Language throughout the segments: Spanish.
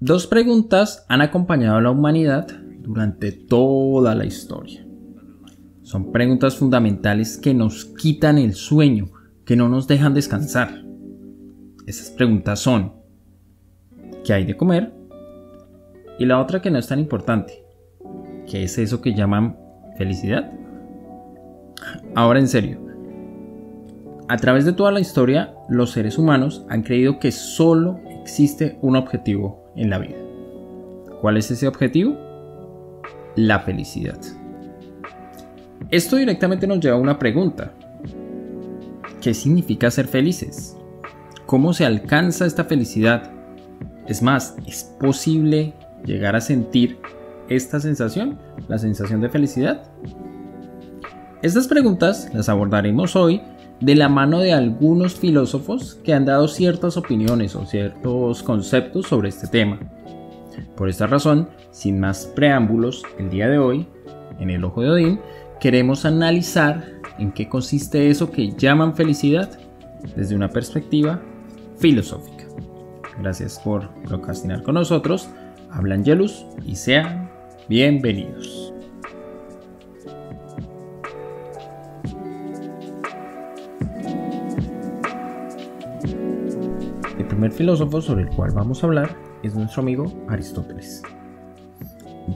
Dos preguntas han acompañado a la humanidad durante toda la historia. Son preguntas fundamentales que nos quitan el sueño, que no nos dejan descansar. Esas preguntas son: ¿qué hay de comer? Y la otra, que no es tan importante: ¿qué es eso que llaman felicidad? Ahora en serio, a través de toda la historia, los seres humanos han creído que solo existe un objetivo en la vida. ¿Cuál es ese objetivo? La felicidad. Esto directamente nos lleva a una pregunta: ¿qué significa ser felices? ¿Cómo se alcanza esta felicidad? Es más, ¿es posible llegar a sentir esta sensación, la sensación de felicidad? Estas preguntas las abordaremos hoy de la mano de algunos filósofos que han dado ciertas opiniones o ciertos conceptos sobre este tema. Por esta razón, sin más preámbulos, el día de hoy, en El Ojo de Odín, queremos analizar en qué consiste eso que llaman felicidad desde una perspectiva filosófica. Gracias por procrastinar con nosotros. Habla Angelus y sean bienvenidos. El primer filósofo sobre el cual vamos a hablar es nuestro amigo Aristóteles.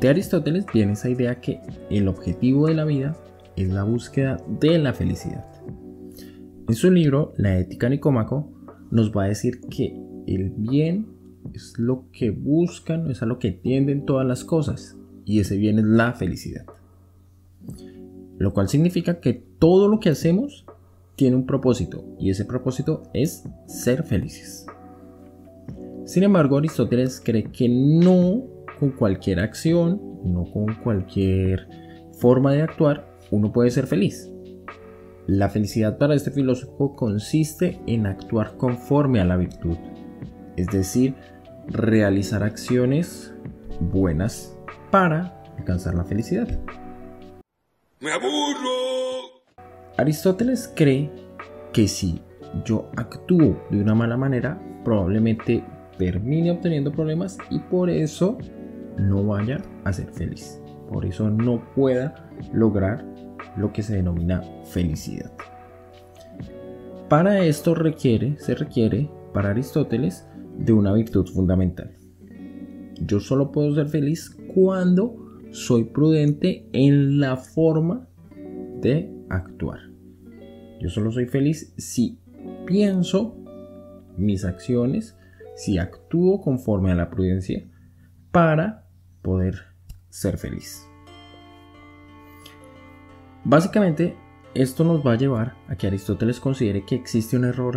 De Aristóteles viene esa idea que el objetivo de la vida es la búsqueda de la felicidad. En su libro La Ética Nicómaco nos va a decir que el bien es lo que buscan, es a lo que tienden todas las cosas, y ese bien es la felicidad. Lo cual significa que todo lo que hacemos tiene un propósito, y ese propósito es ser felices. Sin embargo, Aristóteles cree que no con cualquier acción, no con cualquier forma de actuar, uno puede ser feliz. La felicidad para este filósofo consiste en actuar conforme a la virtud, es decir, realizar acciones buenas para alcanzar la felicidad. ¡Me aburro! Aristóteles cree que si yo actúo de una mala manera, probablemente termine obteniendo problemas y por eso no vaya a ser feliz. Por eso no pueda lograr lo que se denomina felicidad. Para esto se requiere para Aristóteles de una virtud fundamental. Yo solo puedo ser feliz cuando soy prudente en la forma de actuar. Yo solo soy feliz si pienso mis acciones, si actúo conforme a la prudencia para poder ser feliz. Básicamente, esto nos va a llevar a que Aristóteles considere que existe un error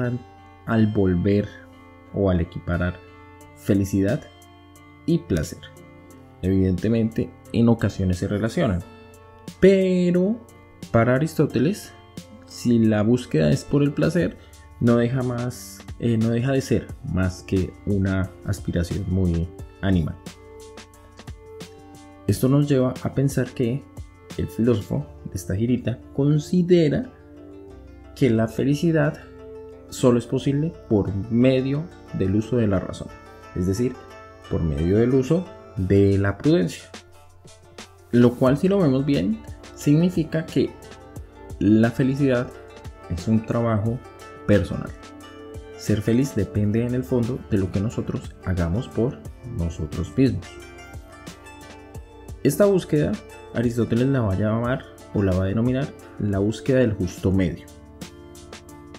al volver o al equiparar felicidad y placer. Evidentemente, en ocasiones se relacionan, pero para Aristóteles, si la búsqueda es por el placer, no deja de ser más que una aspiración muy animal. Esto nos lleva a pensar que el filósofo de esta girita considera que la felicidad solo es posible por medio del uso de la razón, es decir, por medio del uso de la prudencia. Lo cual, si lo vemos bien, significa que la felicidad es un trabajo personal. Ser feliz depende en el fondo de lo que nosotros hagamos por nosotros mismos. Esta búsqueda Aristóteles la va a llamar o la va a denominar la búsqueda del justo medio,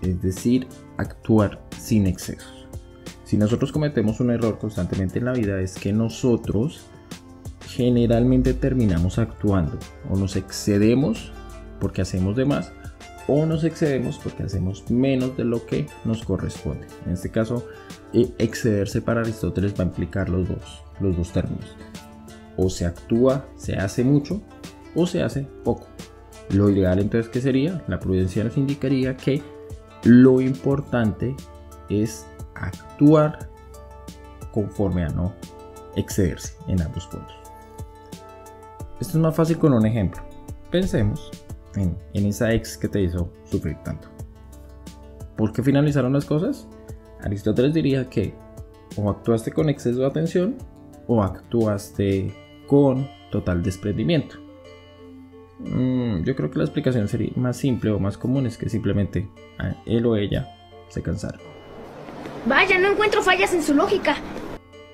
es decir, actuar sin excesos. Si nosotros cometemos un error constantemente en la vida, es que nosotros generalmente terminamos actuando o nos excedemos porque hacemos de más, o nos excedemos porque hacemos menos de lo que nos corresponde. En este caso, excederse para Aristóteles va a implicar los dos términos. O se actúa, se hace mucho, o se hace poco. Lo ideal entonces, ¿qué sería? La prudencia nos indicaría que lo importante es actuar conforme a no excederse en ambos puntos. Esto es más fácil con un ejemplo. Pensemos en esa ex que te hizo sufrir tanto. ¿Por qué finalizaron las cosas? Aristóteles diría que o actuaste con exceso de atención o actuaste con total desprendimiento? Yo creo que la explicación sería más simple o más común, es que simplemente él o ella se cansaron. Vaya, no encuentro fallas en su lógica.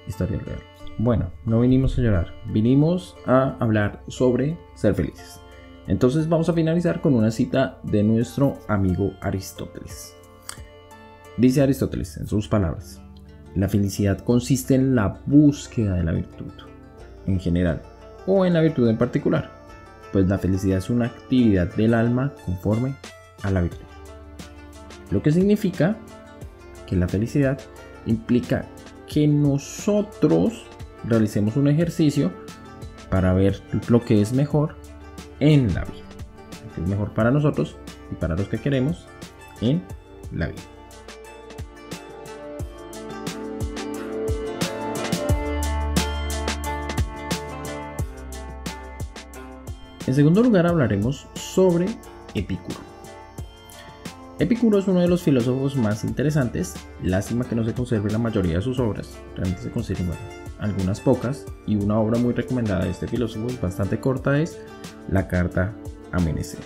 Historia real. Bueno, no vinimos a llorar, vinimos a hablar sobre ser felices. Entonces vamos a finalizar con una cita de nuestro amigo Aristóteles. Dice Aristóteles en sus palabras: la felicidad consiste en la búsqueda de la virtud en general o en la virtud en particular, pues la felicidad es una actividad del alma conforme a la virtud. Lo que significa que la felicidad implica que nosotros realicemos un ejercicio para ver lo que es mejor en la vida, lo que es mejor para nosotros y para los que queremos en la vida. En segundo lugar, hablaremos sobre Epicuro. Epicuro es uno de los filósofos más interesantes. Lástima que no se conserve la mayoría de sus obras, realmente se conservan algunas pocas, y una obra muy recomendada de este filósofo y bastante corta es La Carta a Meneceo.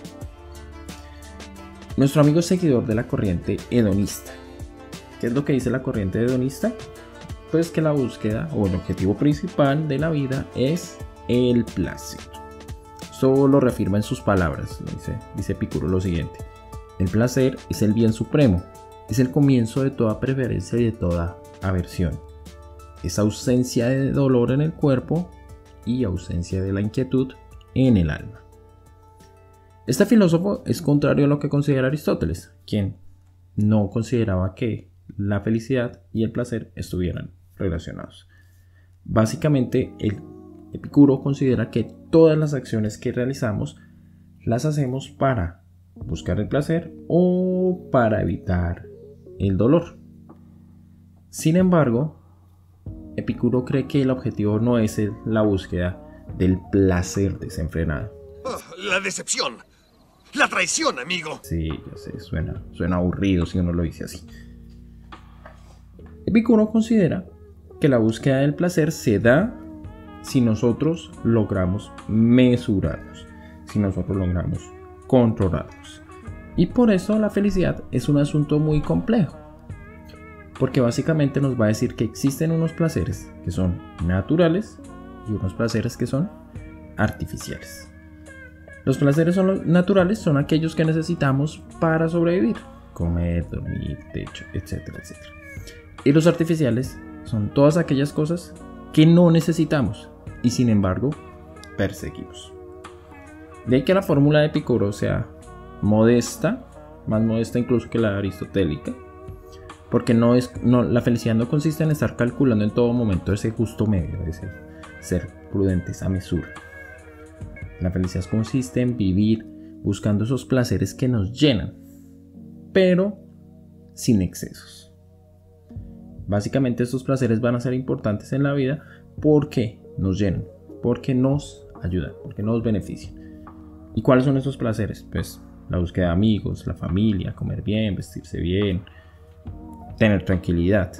Nuestro amigo es seguidor de la corriente hedonista. ¿Qué es lo que dice la corriente hedonista? Pues que la búsqueda o el objetivo principal de la vida es el placer. Esto lo reafirma en sus palabras. Dice Epicuro lo siguiente: el placer es el bien supremo, es el comienzo de toda preferencia y de toda aversión. Es ausencia de dolor en el cuerpo y ausencia de la inquietud en el alma. Este filósofo es contrario a lo que considera Aristóteles, quien no consideraba que la felicidad y el placer estuvieran relacionados. Básicamente, el Epicuro considera que todas las acciones que realizamos las hacemos para buscar el placer o para evitar el dolor. Sin embargo, Epicuro cree que el objetivo no es la búsqueda del placer desenfrenado. Oh, la decepción, la traición, amigo. Sí, ya sé, suena aburrido si uno lo dice así. Epicuro considera que la búsqueda del placer se da si nosotros logramos mesurarnos, si nosotros logramos controlarnos. Y por eso la felicidad es un asunto muy complejo, porque básicamente nos va a decir que existen unos placeres que son naturales y unos placeres que son artificiales. Los placeres naturales son aquellos que necesitamos para sobrevivir: comer, dormir, techo, etcétera, etcétera. Y los artificiales son todas aquellas cosas que no necesitamos y sin embargo perseguimos. De ahí que la fórmula de Epicuro sea modesta, más modesta incluso que la aristotélica, porque la felicidad no consiste en estar calculando en todo momento ese justo medio, ese ser prudentes a mesura. La felicidad consiste en vivir buscando esos placeres que nos llenan, pero sin excesos. Básicamente estos placeres van a ser importantes en la vida porque nos llenan, porque nos ayudan, porque nos benefician. ¿Y cuáles son esos placeres? Pues la búsqueda de amigos, la familia, comer bien, vestirse bien, tener tranquilidad.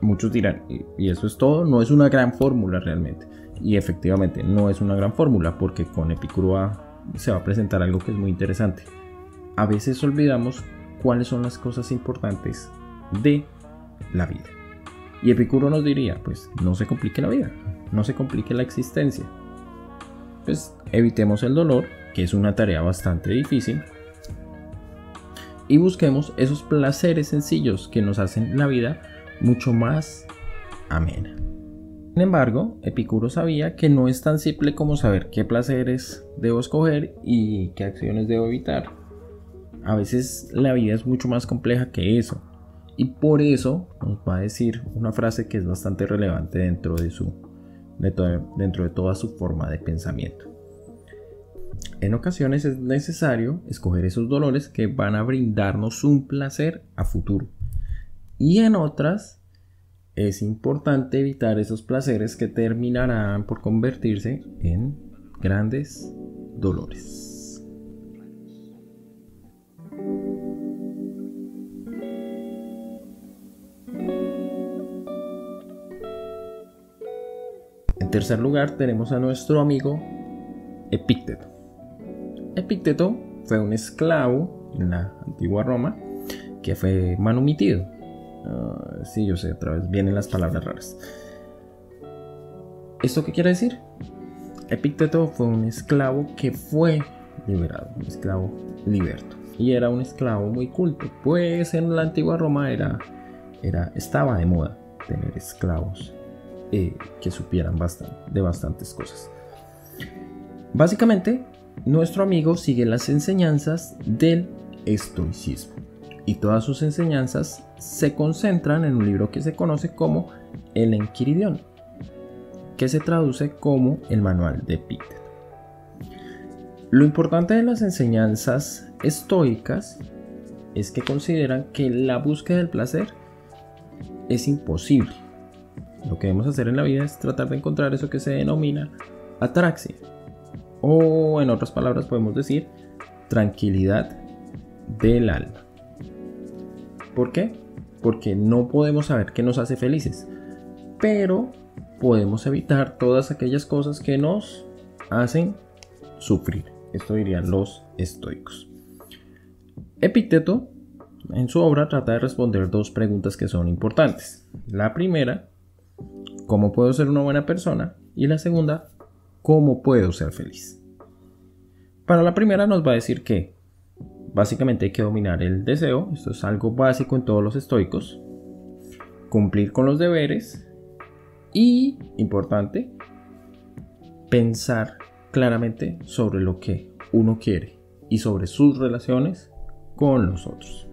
Muchos dirán, ¿y eso es todo? No es una gran fórmula realmente. Y efectivamente no es una gran fórmula, porque con Epicuro se va a presentar algo que es muy interesante. A veces olvidamos cuáles son las cosas importantes de la vida. Y Epicuro nos diría, pues no se complique la vida, no se complique la existencia. Pues evitemos el dolor, que es una tarea bastante difícil, y busquemos esos placeres sencillos que nos hacen la vida mucho más amena. Sin embargo, Epicuro sabía que no es tan simple como saber qué placeres debo escoger y qué acciones debo evitar. A veces la vida es mucho más compleja que eso, y por eso nos va a decir una frase que es bastante relevante dentro de toda su forma de pensamiento. En ocasiones es necesario escoger esos dolores que van a brindarnos un placer a futuro, y en otras es importante evitar esos placeres que terminarán por convertirse en grandes dolores. En tercer lugar tenemos a nuestro amigo Epicteto. Epicteto fue un esclavo en la antigua Roma que fue manumitido. Sí, yo sé, otra vez vienen las palabras raras. ¿Esto qué quiere decir? Epicteto fue un esclavo que fue liberado, un esclavo liberto. Y era un esclavo muy culto, pues en la antigua Roma estaba de moda tener esclavos que supieran de bastantes cosas. Básicamente, nuestro amigo sigue las enseñanzas del estoicismo. Y todas sus enseñanzas se concentran en un libro que se conoce como el Enquiridión, que se traduce como el manual de Epicteto. Lo importante de las enseñanzas estoicas es que consideran que la búsqueda del placer es imposible. Lo que debemos hacer en la vida es tratar de encontrar eso que se denomina ataraxia, o en otras palabras podemos decir tranquilidad del alma. ¿Por qué? Porque no podemos saber qué nos hace felices, pero podemos evitar todas aquellas cosas que nos hacen sufrir. Esto dirían los estoicos. Epicteto en su obra trata de responder dos preguntas que son importantes. La primera, ¿cómo puedo ser una buena persona? Y la segunda, ¿cómo puedo ser feliz? Para la primera nos va a decir que básicamente hay que dominar el deseo. Esto es algo básico en todos los estoicos. Cumplir con los deberes. Y, importante, pensar claramente sobre lo que uno quiere y sobre sus relaciones con los otros.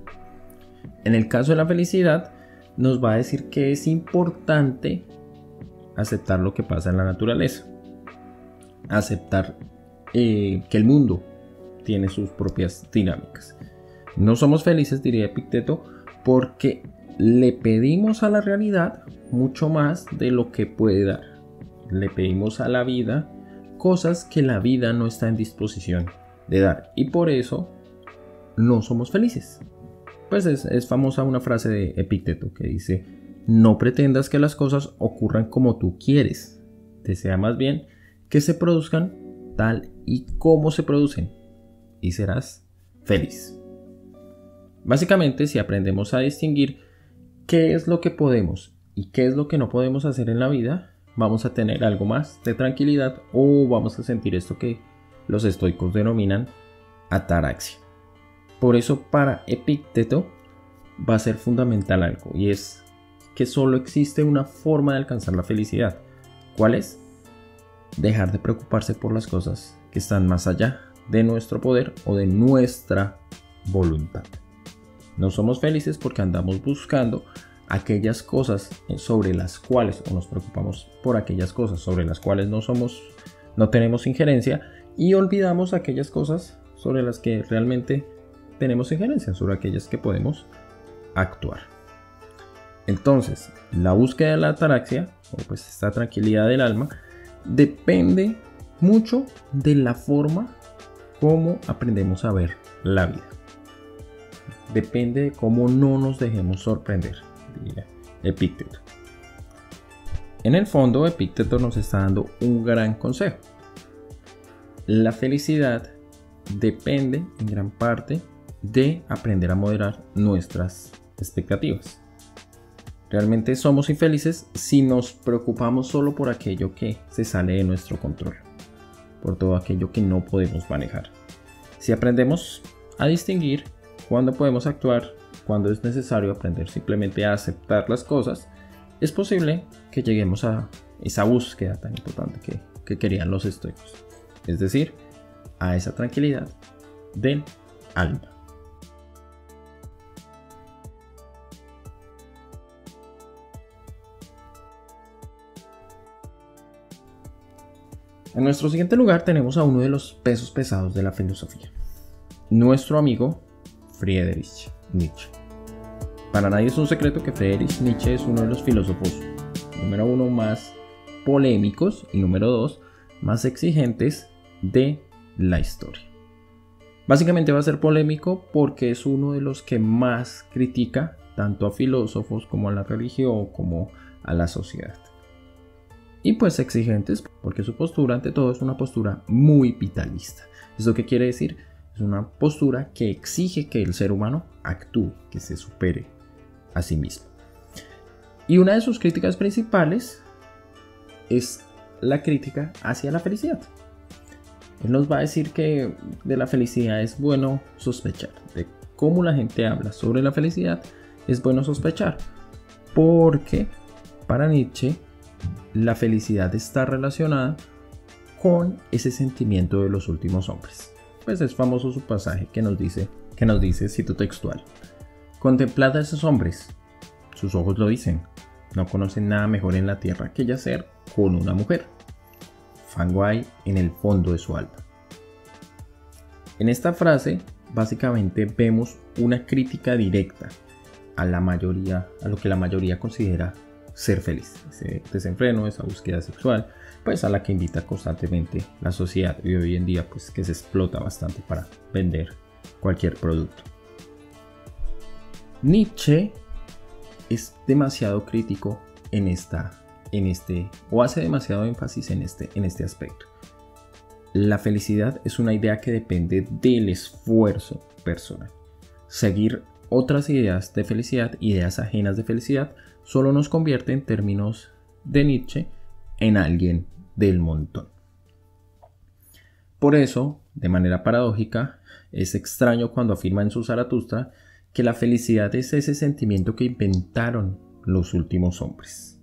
En el caso de la felicidad, nos va a decir que es importante aceptar lo que pasa en la naturaleza. Aceptar que el mundo tiene sus propias dinámicas. No somos felices, diría Epicteto, porque le pedimos a la realidad mucho más de lo que puede dar. Le pedimos a la vida cosas que la vida no está en disposición de dar, y por eso no somos felices. Pues es famosa una frase de Epicteto que dice: no pretendas que las cosas ocurran como tú quieres, desea más bien que se produzcan tal y como se producen, y serás feliz. Básicamente, si aprendemos a distinguir qué es lo que podemos y qué es lo que no podemos hacer en la vida, vamos a tener algo más de tranquilidad, o vamos a sentir esto que los estoicos denominan ataraxia. Por eso, para Epicteto va a ser fundamental algo, y es que solo existe una forma de alcanzar la felicidad. ¿Cuál es? Dejar de preocuparse por las cosas que están más allá de nuestro poder o de nuestra voluntad. No somos felices porque andamos buscando aquellas cosas sobre las cuales, o nos preocupamos por aquellas cosas sobre las cuales no tenemos injerencia, y olvidamos aquellas cosas sobre las que realmente tenemos injerencia, sobre aquellas que podemos actuar. Entonces, la búsqueda de la ataraxia, o pues esta tranquilidad del alma, depende mucho de la forma como aprendemos a ver la vida. Depende de cómo no nos dejemos sorprender, diría Epicteto. En el fondo, Epicteto nos está dando un gran consejo. La felicidad depende en gran parte de aprender a moderar nuestras expectativas. Realmente somos infelices si nos preocupamos solo por aquello que se sale de nuestro control, por todo aquello que no podemos manejar. Si aprendemos a distinguir cuándo podemos actuar, cuándo es necesario aprender simplemente a aceptar las cosas, es posible que lleguemos a esa búsqueda tan importante que querían los estoicos, es decir, a esa tranquilidad del alma. En nuestro siguiente lugar tenemos a uno de los pesos pesados de la filosofía, nuestro amigo Friedrich Nietzsche. Para nadie es un secreto que Friedrich Nietzsche es uno de los filósofos, número uno, más polémicos, y número dos, más exigentes de la historia. Básicamente va a ser polémico porque es uno de los que más critica tanto a filósofos como a la religión como a la sociedad. y pues exigentes, porque su postura ante todo es una postura muy vitalista. ¿Eso qué quiere decir? Es una postura que exige que el ser humano actúe, que se supere a sí mismo. Y una de sus críticas principales es la crítica hacia la felicidad. Él nos va a decir que de la felicidad es bueno sospechar. De cómo la gente habla sobre la felicidad es bueno sospechar. Porque para Nietzsche la felicidad está relacionada con ese sentimiento de los últimos hombres. Pues es famoso su pasaje que nos dice, cito textual: contemplad a esos hombres, sus ojos lo dicen, no conocen nada mejor en la tierra que yacer con una mujer. Fango hay en el fondo de su alma. En esta frase básicamente vemos una crítica directa a lo que la mayoría considera ser feliz, ese desenfreno, esa búsqueda sexual, pues a la que invita constantemente la sociedad y hoy en día pues que se explota bastante para vender cualquier producto. Nietzsche es demasiado crítico o hace demasiado énfasis en este aspecto. La felicidad es una idea que depende del esfuerzo personal. Seguir otras ideas de felicidad, ideas ajenas de felicidad, solo nos convierte, en términos de Nietzsche, en alguien del montón. Por eso, de manera paradójica, es extraño cuando afirma en su Zaratustra que la felicidad es ese sentimiento que inventaron los últimos hombres.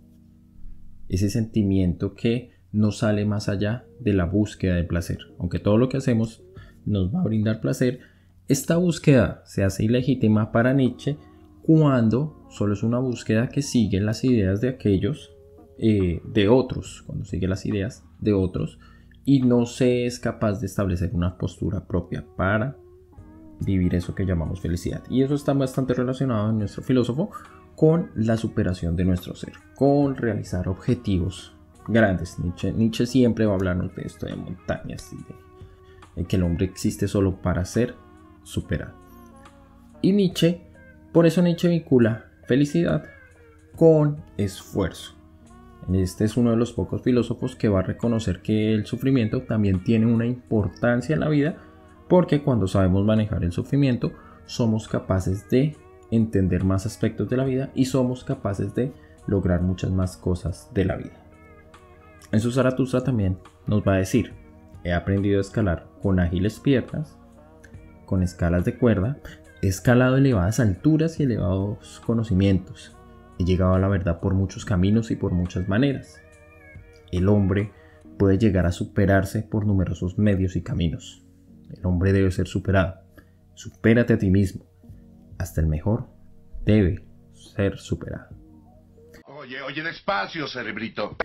Ese sentimiento que no sale más allá de la búsqueda de placer. Aunque todo lo que hacemos nos va a brindar placer, esta búsqueda se hace ilegítima para Nietzsche cuando solo es una búsqueda que sigue las ideas de aquellos, de otros, cuando sigue las ideas de otros y no se es capaz de establecer una postura propia para vivir eso que llamamos felicidad. Y eso está bastante relacionado en nuestro filósofo con la superación de nuestro ser, con realizar objetivos grandes. Nietzsche siempre va a hablarnos de esto, de montañas y de que el hombre existe solo para ser superado. Y por eso Nietzsche vincula felicidad con esfuerzo. Este es uno de los pocos filósofos que va a reconocer que el sufrimiento también tiene una importancia en la vida, porque cuando sabemos manejar el sufrimiento somos capaces de entender más aspectos de la vida y somos capaces de lograr muchas más cosas de la vida. En su Zaratustra también nos va a decir: he aprendido a escalar con ágiles piernas, con escalas de cuerda, he escalado elevadas alturas y elevados conocimientos, he llegado a la verdad por muchos caminos y por muchas maneras. El hombre puede llegar a superarse por numerosos medios y caminos. El hombre debe ser superado. Supérate a ti mismo. Hasta el mejor debe ser superado. Oye, despacio, cerebrito.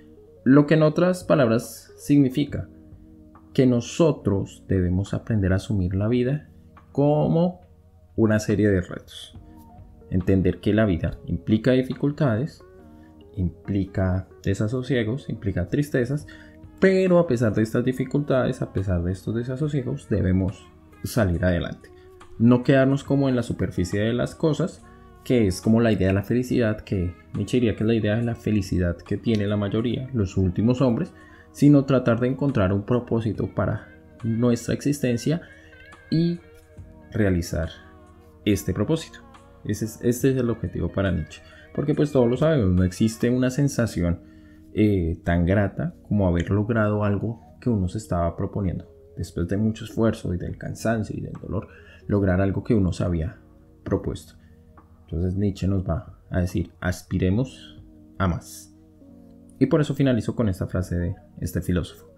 Lo que en otras palabras significa que nosotros debemos aprender a asumir la vida como una serie de retos. Entender que la vida implica dificultades, implica desasosiegos, implica tristezas, pero a pesar de estas dificultades, a pesar de estos desasosiegos, debemos salir adelante. No quedarnos como en la superficie de las cosas, que es como la idea de la felicidad, que Nietzsche diría que es la idea de la felicidad que tiene la mayoría, los últimos hombres, sino tratar de encontrar un propósito para nuestra existencia y realizar este propósito. Este es el objetivo para Nietzsche, porque pues todos lo sabemos, no existe una sensación tan grata como haber logrado algo que uno se estaba proponiendo. Después de mucho esfuerzo y del cansancio y del dolor, lograr algo que uno se había propuesto. Entonces Nietzsche nos va a decir: aspiremos a más. Y por eso finalizo con esta frase de este filósofo: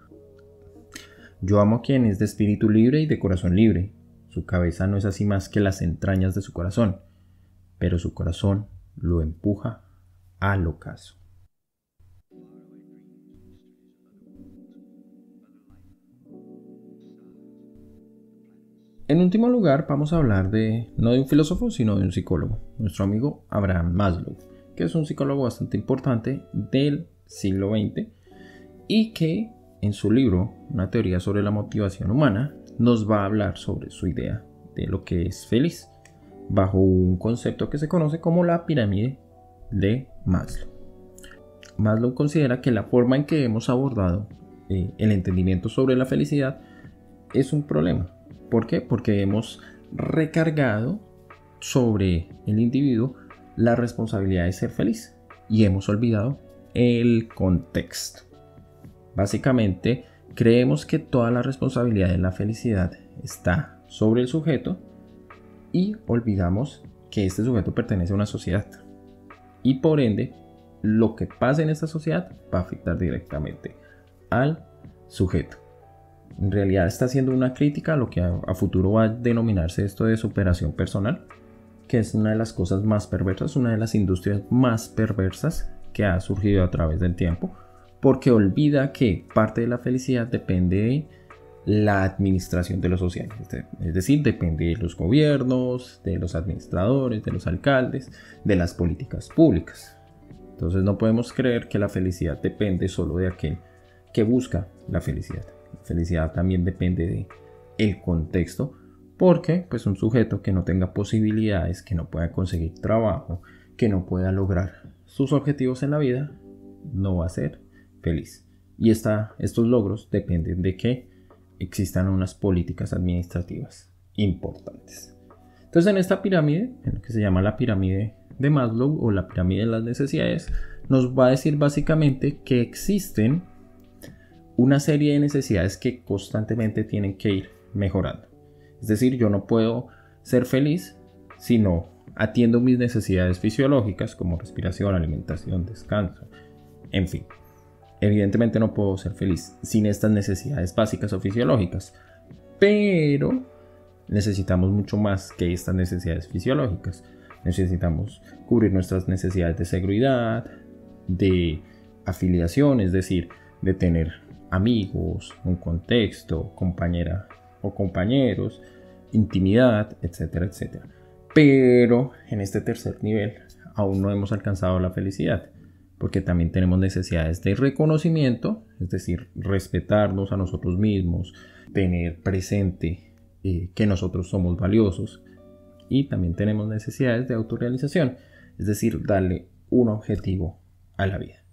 yo amo a quien es de espíritu libre y de corazón libre. Su cabeza no es así más que las entrañas de su corazón, pero su corazón lo empuja al ocaso. En último lugar, vamos a hablar no de un filósofo, sino de un psicólogo, nuestro amigo Abraham Maslow, que es un psicólogo bastante importante del siglo XX y que en su libro, Una teoría sobre la motivación humana, nos va a hablar sobre su idea de lo que es feliz, bajo un concepto que se conoce como la pirámide de Maslow. Maslow considera que la forma en que hemos abordado el entendimiento sobre la felicidad es un problema. ¿Por qué? Porque hemos recargado sobre el individuo la responsabilidad de ser feliz y hemos olvidado el contexto. Básicamente, creemos que toda la responsabilidad de la felicidad está sobre el sujeto y olvidamos que este sujeto pertenece a una sociedad y por ende lo que pasa en esta sociedad va a afectar directamente al sujeto. En realidad está haciendo una crítica a lo que a futuro va a denominarse esto de superación personal, que es una de las cosas más perversas, una de las industrias más perversas que ha surgido a través del tiempo, porque olvida que parte de la felicidad depende de la administración de lo social, es decir, depende de los gobiernos, de los administradores, de los alcaldes, de las políticas públicas. Entonces no podemos creer que la felicidad depende solo de aquel que busca la felicidad. La felicidad también depende del contexto, porque pues un sujeto que no tenga posibilidades, que no pueda conseguir trabajo, que no pueda lograr sus objetivos en la vida, no va a ser feliz. Y estos logros dependen de que existan unas políticas administrativas importantes. Entonces en esta pirámide, en lo que se llama la pirámide de Maslow o la pirámide de las necesidades, nos va a decir básicamente que existen una serie de necesidades que constantemente tienen que ir mejorando. Es decir, yo no puedo ser feliz si no atiendo mis necesidades fisiológicas como respiración, alimentación, descanso, en fin. Evidentemente no puedo ser feliz sin estas necesidades básicas o fisiológicas, pero necesitamos mucho más que estas necesidades fisiológicas. Necesitamos cubrir nuestras necesidades de seguridad, de afiliación, es decir, de tener amigos, un contexto, compañera o compañeros, intimidad, etcétera, etcétera. Pero en este tercer nivel aún no hemos alcanzado la felicidad, porque también tenemos necesidades de reconocimiento, es decir, respetarnos a nosotros mismos, tener presente que nosotros somos valiosos, y también tenemos necesidades de autorrealización, es decir, darle un objetivo a la vida.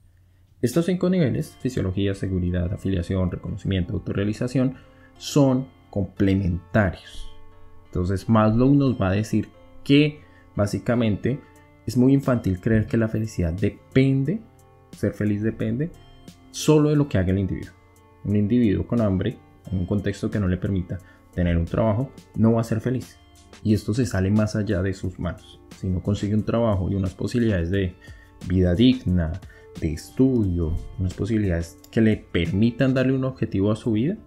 Estos 5 niveles, fisiología, seguridad, afiliación, reconocimiento, autorrealización, son complementarios. Entonces Maslow nos va a decir que básicamente es muy infantil creer que la felicidad depende, ser feliz depende solo de lo que haga el individuo. Un individuo con hambre, en un contexto que no le permita tener un trabajo, no va a ser feliz. Y esto se sale más allá de sus manos. Si no consigue un trabajo y unas posibilidades de vida digna, de estudio, unas posibilidades que le permitan darle un objetivo a su vida,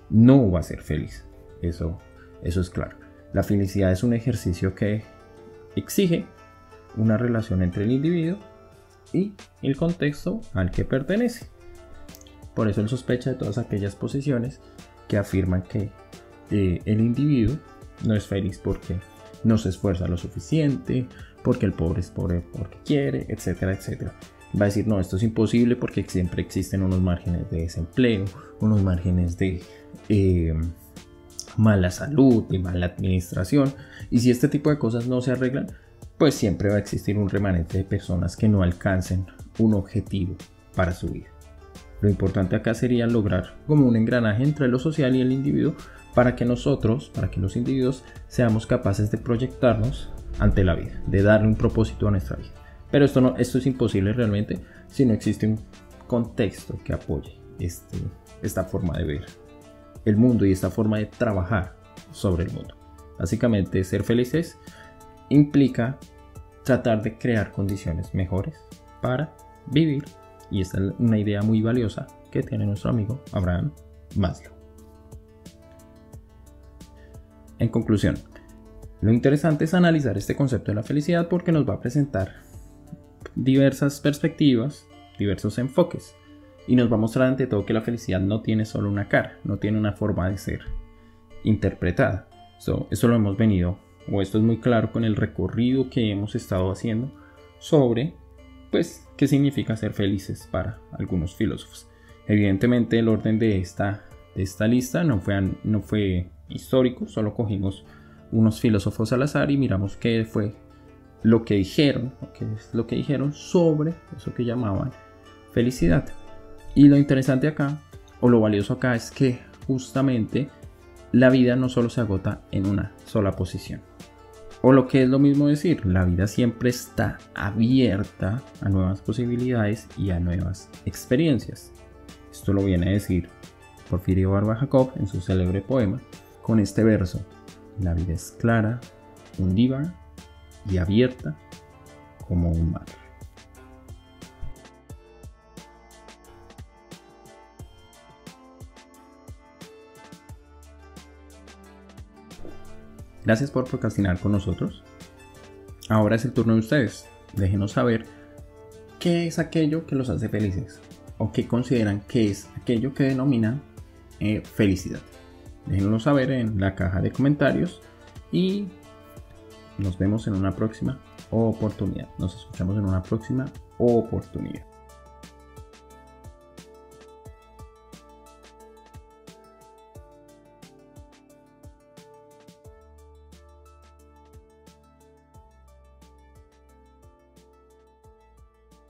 no va a ser feliz. Eso es claro. La felicidad es un ejercicio que exige una relación entre el individuo y el contexto al que pertenece. Por eso él sospecha de todas aquellas posiciones que afirman que el individuo no es feliz porque no se esfuerza lo suficiente, porque el pobre es pobre porque quiere, etcétera, etcétera. Va a decir, no, esto es imposible porque siempre existen unos márgenes de desempleo, unos márgenes de mala salud, de mala administración, y si este tipo de cosas no se arreglan, pues siempre va a existir un remanente de personas que no alcancen un objetivo para su vida. Lo importante acá sería lograr como un engranaje entre lo social y el individuo para que nosotros, para que los individuos seamos capaces de proyectarnos ante la vida, de darle un propósito a nuestra vida. Pero esto es imposible realmente si no existe un contexto que apoye esta forma de ver el mundo y esta forma de trabajar sobre el mundo. Básicamente, ser felices implica tratar de crear condiciones mejores para vivir, y esta es una idea muy valiosa que tiene nuestro amigo Abraham Maslow. En conclusión, lo interesante es analizar este concepto de la felicidad porque nos va a presentar diversas perspectivas, diversos enfoques, y nos va a mostrar ante todo que la felicidad no tiene solo una cara, no tiene una forma de ser interpretada. Eso lo hemos venido, o esto es muy claro con el recorrido que hemos estado haciendo sobre, pues, qué significa ser felices para algunos filósofos. Evidentemente el orden de esta lista no fue histórico, solo cogimos unos filósofos al azar y miramos qué fue lo que dijeron, que es lo que dijeron sobre eso que llamaban felicidad. Y lo interesante acá, o lo valioso acá, es que justamente la vida no solo se agota en una sola posición. O lo que es lo mismo decir, la vida siempre está abierta a nuevas posibilidades y a nuevas experiencias. Esto lo viene a decir Porfirio Barba Jacob en su célebre poema con este verso: la vida es clara, undívaga y abierta como un mar. Gracias por procrastinar con nosotros. Ahora es el turno de ustedes. Déjenos saber qué es aquello que los hace felices o qué consideran que es aquello que denominan felicidad. Déjenoslo saber en la caja de comentarios y nos vemos en una próxima oportunidad. Nos escuchamos en una próxima oportunidad.